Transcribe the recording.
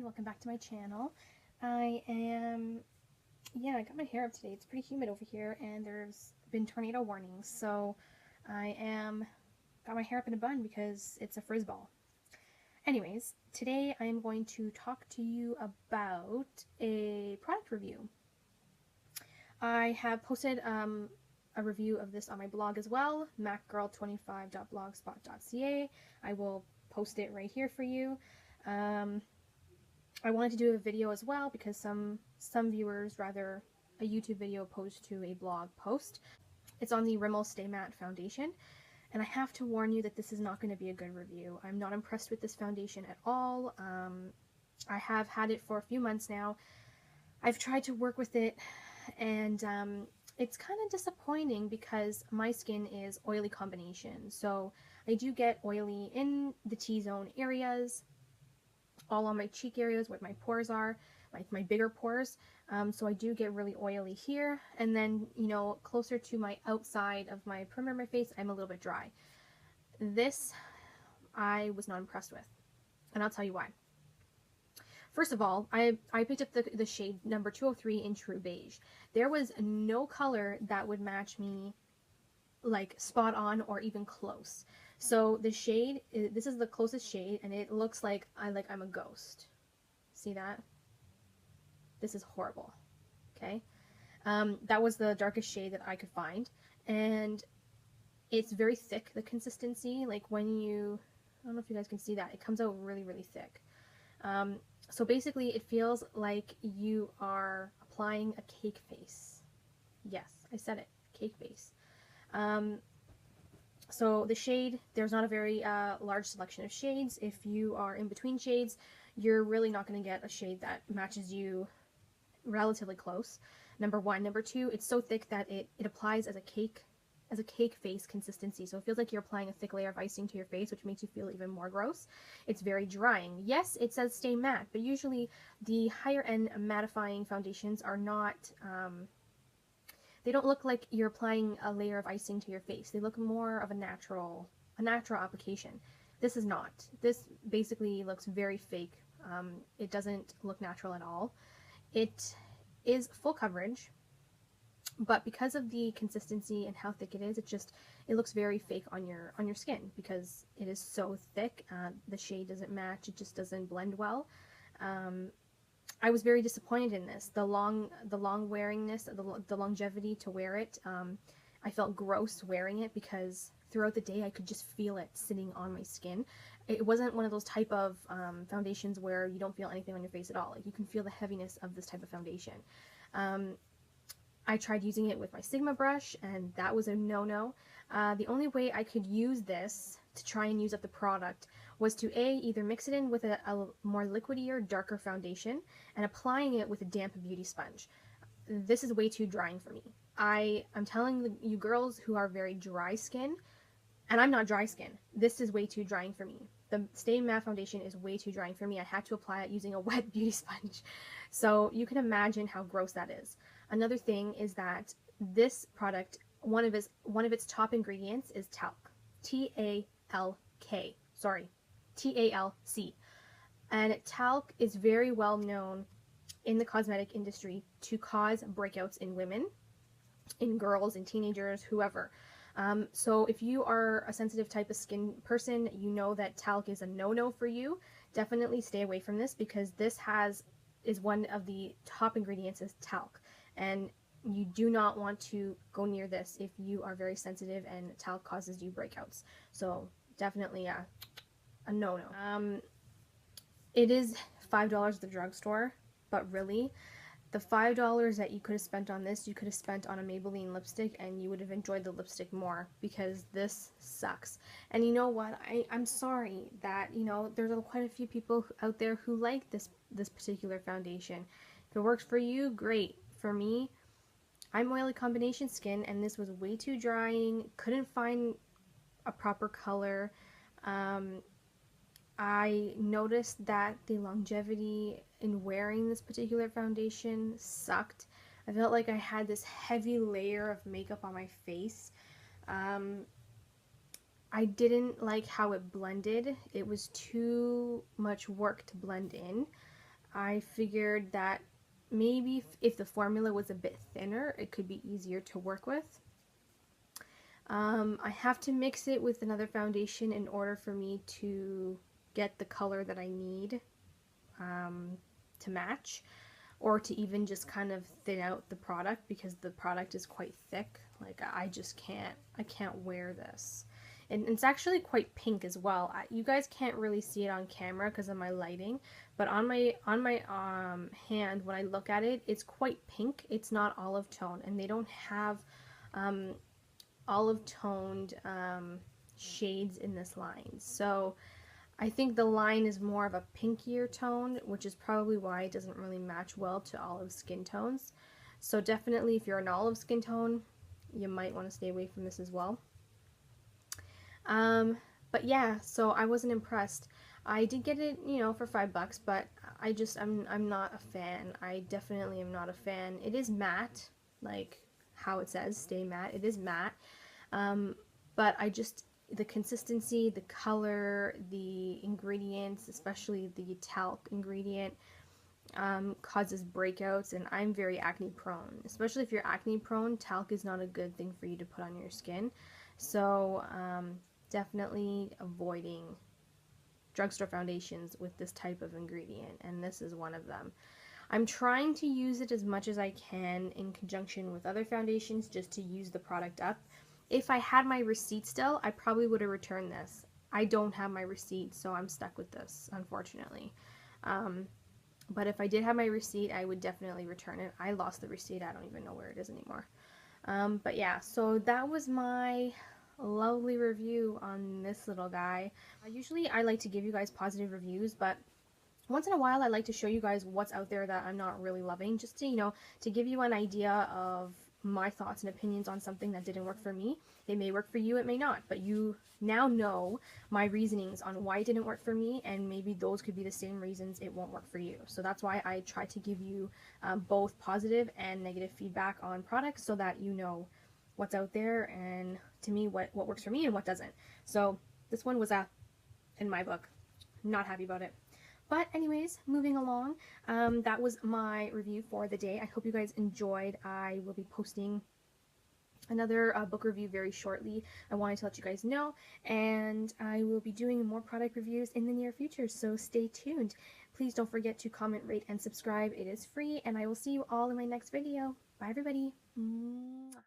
welcome back to my channel. I got my hair up today. It's pretty humid over here and there's been tornado warnings, so got my hair up in a bun because it's a frizz ball. Anyways, today I am going to talk to you about a product review. I have posted a review of this on my blog as well, maccgirl25.blogspot.ca. I will post it right here for you. I wanted to do a video as well because some viewers rather a YouTube video opposed to a blog post. It's on the Rimmel Stay Matte foundation, and I have to warn you that this is not going to be a good review. I'm not impressed with this foundation at all. I have had it for a few months now. I've tried to work with it, and it's kind of disappointing because my skin is oily combination. So I do get oily in the T-zone areas, all on my cheek areas where my pores are, my bigger pores. So I do get really oily here, and then, you know, closer to my outside of my perimeter of my face, I'm a little bit dry. This I was not impressed with, and I'll tell you why. First of all, I picked up the shade number 203 in True Beige. There was no color that would match me like spot on or even close. So the shade, this is the closest shade, and it looks like I'm a ghost. See that? This is horrible. Okay? That was the darkest shade that I could find, and it's very thick, the consistency. Like when you, I don't know if you guys can see that, it comes out really, really thick. So basically it feels like you are applying a cake face. Yes, I said it, cake face. So the shade, there's not a very large selection of shades. If you are in between shades, you're really not going to get a shade that matches you relatively close. Number one. Number two, it's so thick that it applies as a cake face consistency. So it feels like you're applying a thick layer of icing to your face, which makes you feel even more gross. It's very drying. Yes, it says stay matte, but usually the higher end mattifying foundations are not, they don't look like you're applying a layer of icing to your face. They look more of a natural application. This is not. This basically looks very fake. It doesn't look natural at all. It is full coverage, but because of the consistency and how thick it is, it looks very fake on your skin because it is so thick. The shade doesn't match. It just doesn't blend well. I was very disappointed in this. The long wearingness, the longevity to wear it. I felt gross wearing it because throughout the day I could just feel it sitting on my skin. It wasn't one of those type of foundations where you don't feel anything on your face at all. Like, you can feel the heaviness of this type of foundation. I tried using it with my Sigma brush, and that was a no-no. The only way I could use this to try and use up the product was to either mix it in with a more liquidier, darker foundation and applying it with a damp beauty sponge. This is way too drying for me. I'm telling you girls who are very dry skin, and I'm not dry skin, this is way too drying for me. The Stay Matte foundation is way too drying for me. I had to apply it using a wet beauty sponge. So you can imagine how gross that is. Another thing is that this product, one of its top ingredients is talc. T-A-L-K. Sorry. T-A-L-C. And talc is very well known in the cosmetic industry to cause breakouts in women, in girls, in teenagers, whoever. So if you are a sensitive type of skin person, you know that talc is a no-no for you. Definitely stay away from this because this is one of the top ingredients is talc. And you do not want to go near this if you are very sensitive and talc causes you breakouts. So definitely a no-no. It is $5 at the drugstore, but really, the $5 that you could have spent on this, you could have spent on a Maybelline lipstick, and you would have enjoyed the lipstick more because this sucks. And you know what? I'm sorry that, you know, there's quite a few people out there who like this particular foundation. If it works for you, great. For me, I'm oily combination skin, and this was way too drying. Couldn't find a proper color. I noticed that the longevity in wearing this particular foundation sucked. I felt like I had this heavy layer of makeup on my face. I didn't like how it blended. It was too much work to blend in. I figured that maybe if the formula was a bit thinner, it could be easier to work with. I have to mix it with another foundation in order for me to get the color that I need to match, or to even just kind of thin out the product, because the product is quite thick. Like, I can't wear this. And it's actually quite pink as well. You guys can't really see it on camera because of my lighting, but on my hand, when I look at it, it's quite pink. It's not olive tone, and they don't have olive toned shades in this line. So I think the line is more of a pinkier tone, which is probably why it doesn't really match well to olive skin tones. So definitely, if you're an olive skin tone, you might want to stay away from this as well. But yeah, so I wasn't impressed. I did get it, you know, for $5, but I'm not a fan. I definitely am not a fan. It is matte, like how it says, stay matte. It is matte. But the consistency, the color, the ingredients, especially the talc ingredient, causes breakouts, and I'm very acne prone. Especially if you're acne prone, talc is not a good thing for you to put on your skin. So definitely avoiding drugstore foundations with this type of ingredient, and this is one of them. I'm trying to use it as much as I can in conjunction with other foundations, just to use the product up. If I had my receipt still, I probably would have returned this. I don't have my receipt, so I'm stuck with this, unfortunately. But if I did have my receipt, I would definitely return it. I lost the receipt. I don't even know where it is anymore. But yeah, so that was my lovely review on this little guy. Usually I like to give you guys positive reviews, but once in a while I like to show you guys what's out there that I'm not really loving, just to, you know, to give you an idea of my thoughts and opinions on something that didn't work for me. It may work for you, it may not, but you now know my reasonings on why it didn't work for me, and maybe those could be the same reasons it won't work for you. So that's why I try to give you both positive and negative feedback on products, so that you know what's out there, and to me what works for me and what doesn't. So this one was in my book, not happy about it. But anyways, moving along, that was my review for the day. I hope you guys enjoyed. I will be posting another book review very shortly. I wanted to let you guys know, and I will be doing more product reviews in the near future, so stay tuned. Please don't forget to comment, rate, and subscribe. It is free, and I will see you all in my next video. Bye, everybody. Mwah.